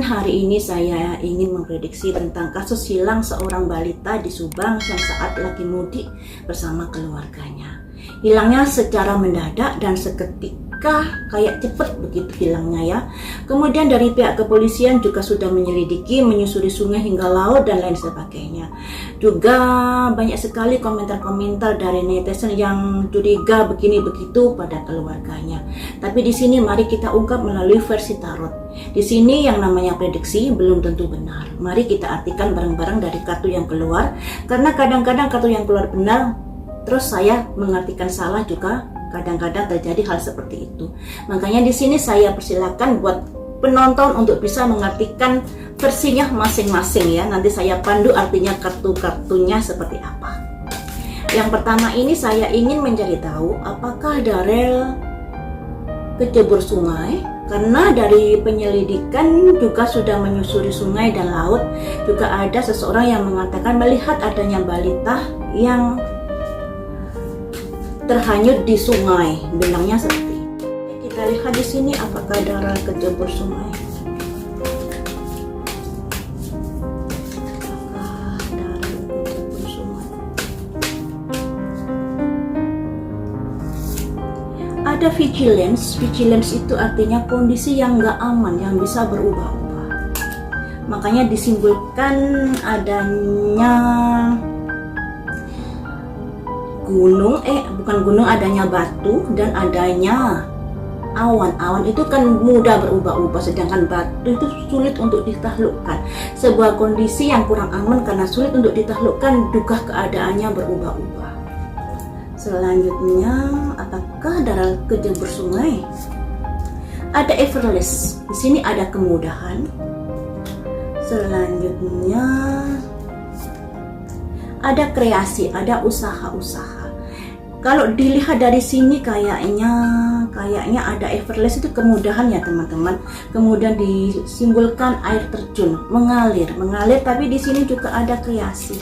hari ini saya ingin memprediksi tentang kasus hilang seorang balita di Subang yang saat lagi mudik bersama keluarganya. Hilangnya secara mendadak dan seketika, kayak cepet begitu hilangnya ya. Kemudian dari pihak kepolisian juga sudah menyelidiki, menyusuri sungai hingga laut dan lain sebagainya. Juga banyak sekali komentar-komentar dari netizen yang curiga begini begitu pada keluarganya. Tapi di sini mari kita ungkap melalui versi tarot. Di sini yang namanya prediksi belum tentu benar. Mari kita artikan bareng-bareng dari kartu yang keluar, karena kadang-kadang kartu yang keluar benar, terus saya mengartikan salah juga. Kadang-kadang terjadi hal seperti itu. Makanya di sini saya persilakan buat penonton untuk bisa mengartikan versinya masing-masing ya. Nanti saya pandu artinya kartu-kartunya seperti apa. Yang pertama ini saya ingin mencari tahu apakah Darel kecebur sungai, karena dari penyelidikan juga sudah menyusuri sungai dan laut. Juga ada seseorang yang mengatakan melihat adanya balita yang terhanyut di sungai, bilangnya seperti itu. Kita lihat di sini apakah Darel kecebur sungai. Apakah Darel kecebur sungai? Ada vigilance. Vigilance itu artinya kondisi yang nggak aman, yang bisa berubah-ubah. Makanya disimpulkan adanya adanya batu dan adanya awan. Awan itu kan mudah berubah-ubah, sedangkan batu itu sulit untuk ditaklukkan. Sebuah kondisi yang kurang aman karena sulit untuk ditaklukkan, juga keadaannya berubah-ubah. Selanjutnya, apakah Darel kecebur sungai? Ada effortless. Di sini ada kemudahan. Selanjutnya ada kreasi, ada usaha-usaha. Kalau dilihat dari sini kayaknya ada effortless itu kemudahan ya teman-teman. Kemudian disimbolkan air terjun, mengalir, tapi di sini juga ada kreasi.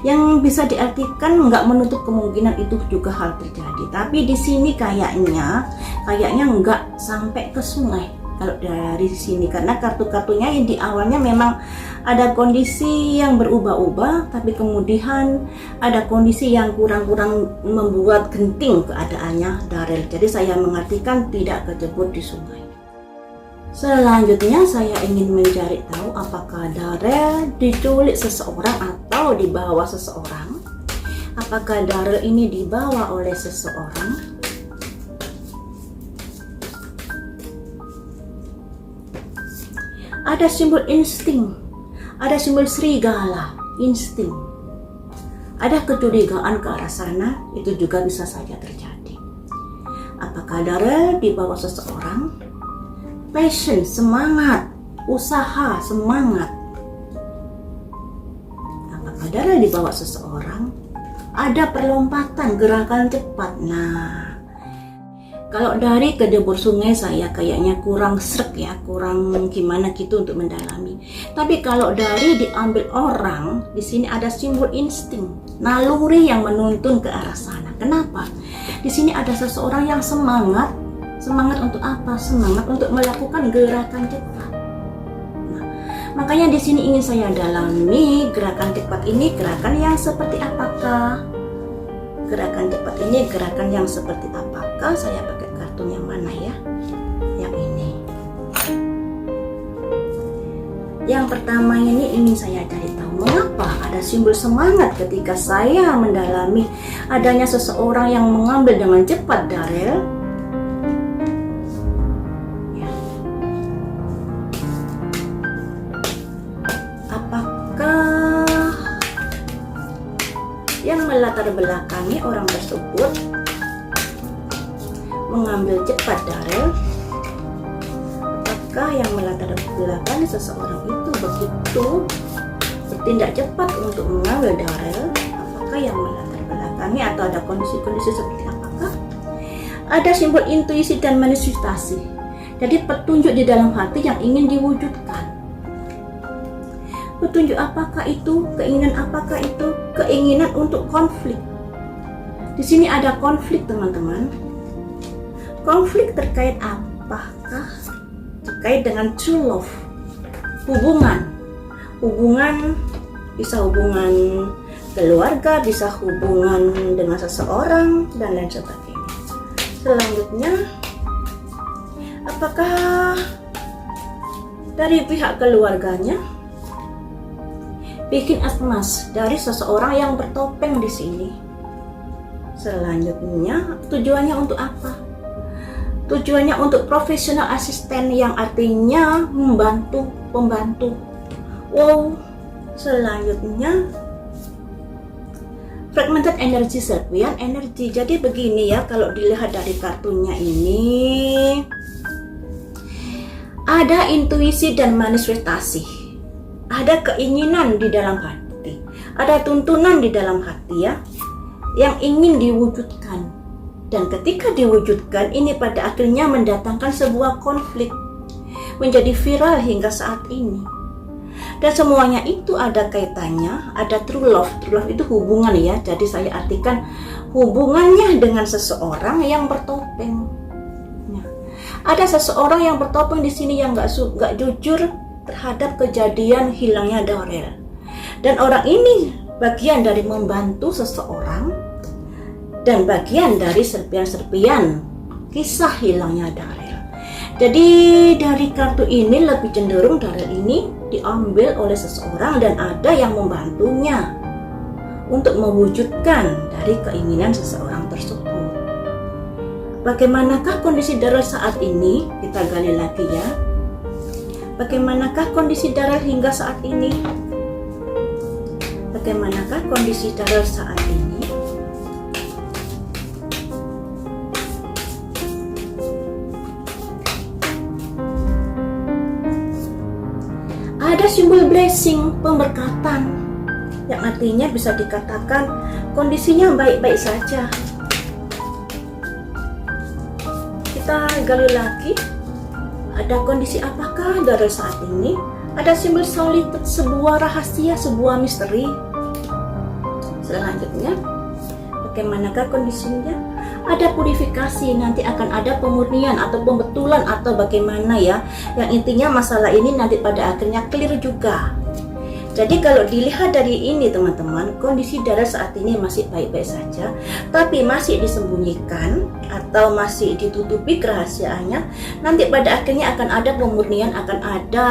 Yang bisa diartikan nggak menutup kemungkinan itu juga hal terjadi. Tapi di sini kayaknya nggak sampai ke sungai. Kalau dari sini, karena kartu-kartunya yang di awalnya memang ada kondisi yang berubah-ubah, tapi kemudian ada kondisi yang kurang-kurang membuat genting keadaannya Darel. Jadi saya mengartikan tidak kecebur di sungai. Selanjutnya saya ingin mencari tahu apakah Darel diculik seseorang atau dibawa seseorang. Apakah Darel ini dibawa oleh seseorang? Ada simbol insting, ada simbol serigala, insting. Ada kecurigaan ke arah sana, itu juga bisa saja terjadi. Apakah Darel dibawa seseorang? Passion, semangat, usaha, semangat. Apakah Darel dibawa seseorang? Ada perlompatan, gerakan cepat. Nah, kalau dari kecebur sungai saya kayaknya kurang srek ya, kurang gimana gitu untuk mendalami. Tapi kalau dari diambil orang, di sini ada simbol insting, naluri yang menuntun ke arah sana. Kenapa? Di sini ada seseorang yang semangat untuk apa? Semangat untuk melakukan gerakan cepat. Nah, makanya di sini ingin saya dalami gerakan cepat ini, gerakan yang seperti apakah? Gerakan cepat ini gerakan yang seperti apakah? Saya pakai kartu yang mana ya? Yang ini. Yang pertama ini ingin saya cari tahu mengapa ada simbol semangat ketika saya mendalami adanya seseorang yang mengambil dengan cepat Darel. Ya. Apakah yang melatar belakangi orang tersebut mengambil cepat Darel? Apakah yang melatar belakangi seseorang itu begitu bertindak cepat untuk mengambil Darel? Apakah yang melatar belakangi atau ada kondisi-kondisi seperti apakah? Ada simbol intuisi dan manifestasi. Jadi petunjuk di dalam hati yang ingin diwujudkan. Petunjuk apakah itu? Keinginan apakah itu? Keinginan untuk konflik. Di sini ada konflik teman-teman. Konflik terkait apakah? Terkait dengan true love, hubungan bisa hubungan keluarga, bisa hubungan dengan seseorang dan lain sebagainya. Selanjutnya, apakah dari pihak keluarganya bikin emas dari seseorang yang bertopeng di sini? Selanjutnya, tujuannya untuk apa? Tujuannya untuk profesional asisten, yang artinya pembantu. Wow. Selanjutnya, fragmented energy, serpian energi. Jadi begini ya, kalau dilihat dari kartunya ini, ada intuisi dan manifestasi, ada keinginan di dalam hati, ada tuntunan di dalam hati ya, yang ingin diwujudkan. Dan ketika diwujudkan, ini pada akhirnya mendatangkan sebuah konflik, menjadi viral hingga saat ini. Dan semuanya itu ada kaitannya, ada true love. True love itu hubungan ya, jadi saya artikan hubungannya dengan seseorang yang bertopeng. Nah, ada seseorang yang bertopeng di sini yang nggak jujur terhadap kejadian hilangnya Darel. Dan orang ini bagian dari membantu seseorang, dan bagian dari serpian-serpian kisah hilangnya Darel. Jadi dari kartu ini lebih cenderung Darel ini diambil oleh seseorang dan ada yang membantunya untuk mewujudkan dari keinginan seseorang tersebut. Bagaimanakah kondisi Darel saat ini? Kita gali lagi ya. Bagaimanakah kondisi Darel hingga saat ini? Bagaimanakah kondisi Darel saat ini? Ada simbol blessing, pemberkatan, yang artinya bisa dikatakan kondisinya baik-baik saja. Kita gali lagi, ada kondisi apakah dari saat ini? Ada simbol solitude, sebuah rahasia, sebuah misteri. Selanjutnya, bagaimanakah kondisinya? Ada purifikasi, nanti akan ada pemurnian atau pembetulan atau bagaimana ya. Yang intinya masalah ini nanti pada akhirnya clear juga. Jadi kalau dilihat dari ini teman-teman, kondisi Darel saat ini masih baik-baik saja, tapi masih disembunyikan atau masih ditutupi kerahasiaannya. Nanti pada akhirnya akan ada pemurnian, akan ada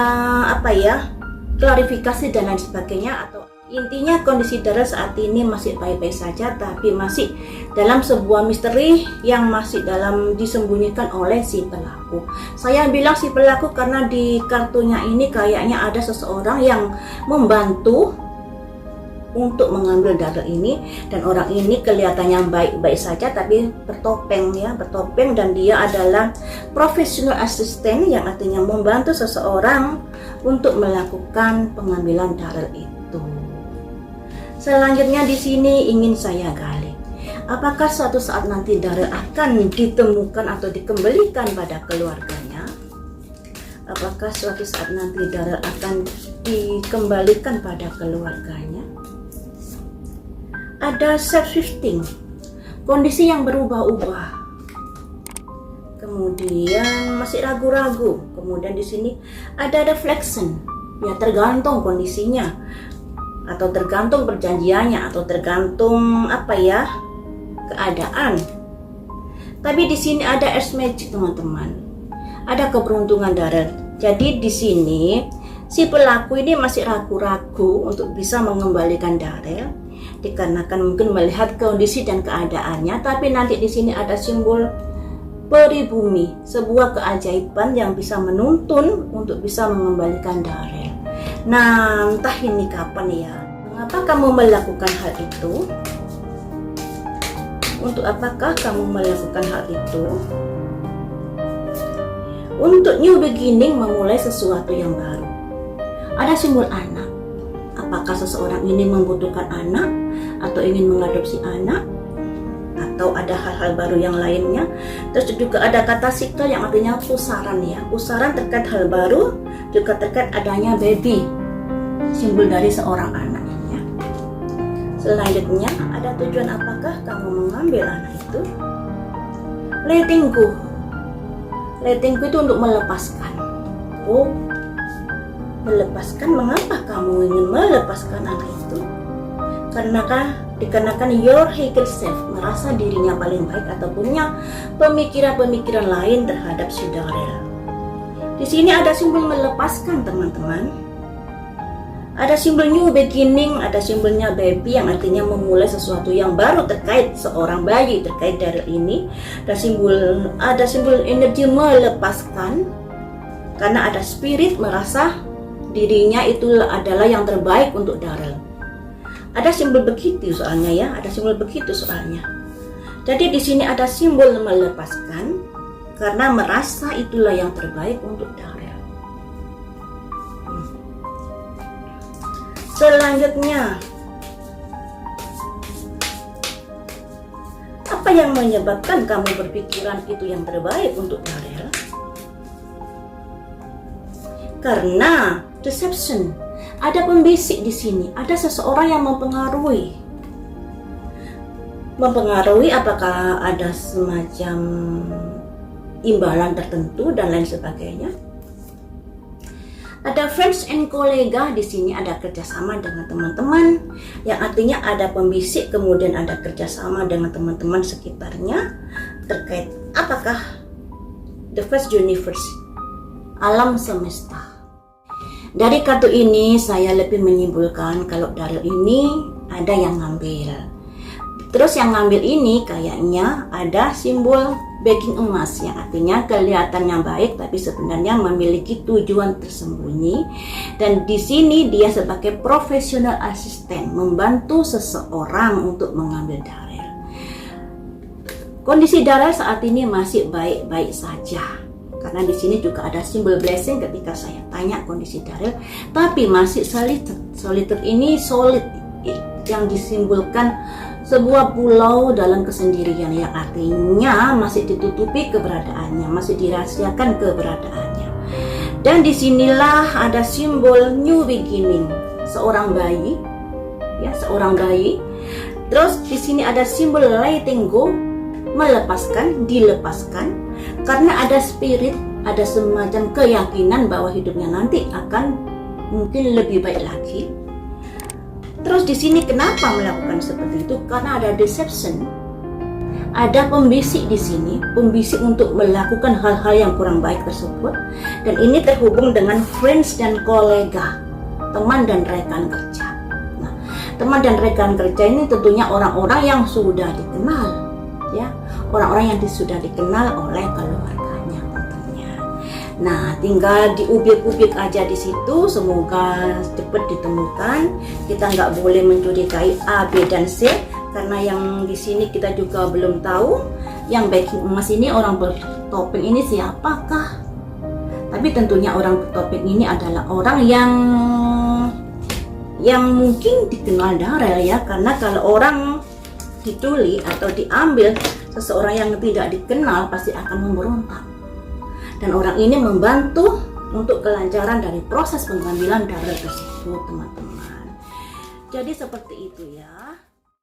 klarifikasi dan lain sebagainya. Atau intinya kondisi Darel saat ini masih baik-baik saja, tapi masih dalam sebuah misteri yang masih dalam disembunyikan oleh si pelaku. Saya bilang si pelaku karena di kartunya ini kayaknya ada seseorang yang membantu untuk mengambil Darel ini, dan orang ini kelihatannya baik-baik saja tapi bertopeng ya, bertopeng, dan dia adalah professional assistant yang artinya membantu seseorang untuk melakukan pengambilan Darel itu. Selanjutnya di sini ingin saya gali, apakah suatu saat nanti Darel akan ditemukan atau dikembalikan pada keluarganya? Apakah suatu saat nanti Darel akan dikembalikan pada keluarganya? Ada self-shifting, kondisi yang berubah-ubah. Kemudian masih ragu-ragu. Kemudian di sini ada reflection, ya tergantung kondisinya, atau tergantung perjanjiannya, atau tergantung keadaan. Tapi di sini ada Earth Magic teman-teman, ada keberuntungan Darel. Jadi di sini si pelaku ini masih ragu-ragu untuk bisa mengembalikan Darel, dikarenakan mungkin melihat kondisi dan keadaannya. Tapi nanti di sini ada simbol peri bumi, sebuah keajaiban yang bisa menuntun untuk bisa mengembalikan Darel. Nah, entah ini kapan ya. Mengapa kamu melakukan hal itu? Untuk apakah kamu melakukan hal itu? Untuk new beginning, memulai sesuatu yang baru. Ada simbol anak. Apakah seseorang ini membutuhkan anak atau ingin mengadopsi anak? Atau ada hal-hal baru yang lainnya? Terus juga ada kata sikta yang artinya pusaran ya. Pusaran terkait hal baru, juga terkait adanya baby, simbol dari seorang anak ini ya. Selanjutnya ada tujuan apakah kamu mengambil anak itu? Letting go. Letting go itu untuk melepaskan. Oh, melepaskan. Mengapa kamu ingin melepaskan anak itu? Dikarenakan your higher self merasa dirinya paling baik atau punya pemikiran-pemikiran lain terhadap si Darrell. Di sini ada simbol melepaskan, teman-teman. Ada simbol new beginning, ada simbolnya baby yang artinya memulai sesuatu yang baru terkait seorang bayi, terkait Darrell ini. Ada simbol energi melepaskan karena ada spirit merasa dirinya itu adalah yang terbaik untuk Darrell. Ada simbol begitu soalnya ya, ada simbol begitu soalnya. Jadi di sini ada simbol melepaskan karena merasa itulah yang terbaik untuk Darrell. Selanjutnya, apa yang menyebabkan kamu berpikiran itu yang terbaik untuk Darrell? Karena deception, ada pembisik di sini, ada seseorang yang mempengaruhi. Apakah ada semacam imbalan tertentu dan lain sebagainya. Ada friends and kolega, di sini ada kerjasama dengan teman-teman, yang artinya ada pembisik, kemudian ada kerjasama dengan teman-teman sekitarnya terkait apakah the first universe, alam semesta. Dari kartu ini saya lebih menyimpulkan kalau Darrell ini ada yang ngambil. Terus yang ngambil ini kayaknya ada simbol backing emas yang artinya kelihatannya baik tapi sebenarnya memiliki tujuan tersembunyi. Dan di sini dia sebagai profesional asisten membantu seseorang untuk mengambil Darrell. Kondisi Darrell saat ini masih baik-baik saja. Karena di sini juga ada simbol blessing ketika saya tanya kondisi Darrell, tapi masih solid. Solid ini solid yang disimbolkan sebuah pulau dalam kesendirian yang artinya masih ditutupi keberadaannya, masih dirahasiakan keberadaannya. Dan disinilah ada simbol new beginning, seorang bayi, ya seorang bayi. Terus di sini ada simbol letting go, melepaskan, dilepaskan, karena ada spirit, ada semacam keyakinan bahwa hidupnya nanti akan mungkin lebih baik lagi. Terus di sini kenapa melakukan seperti itu? Karena ada deception, ada pembisik di sini, pembisik untuk melakukan hal-hal yang kurang baik tersebut. Dan ini terhubung dengan friends dan kolega, teman dan rekan kerja. Nah, teman dan rekan kerja ini tentunya orang-orang yang sudah dikenal, ya, orang-orang yang sudah dikenal oleh keluarganya tentunya. Nah, tinggal diubik-ubik aja di situ, semoga cepat ditemukan. Kita nggak boleh mencurigai A, B, dan C, karena yang di sini kita juga belum tahu. Yang backing emas ini, orang bertopeng ini siapakah? Tapi tentunya orang bertopeng ini adalah orang yang mungkin dikenal Darrell ya, karena kalau orang dituli atau diambil seseorang yang tidak dikenal pasti akan memberontak. Dan orang ini membantu untuk kelancaran dari proses pengambilan Darrell tersebut, teman-teman. Jadi seperti itu ya.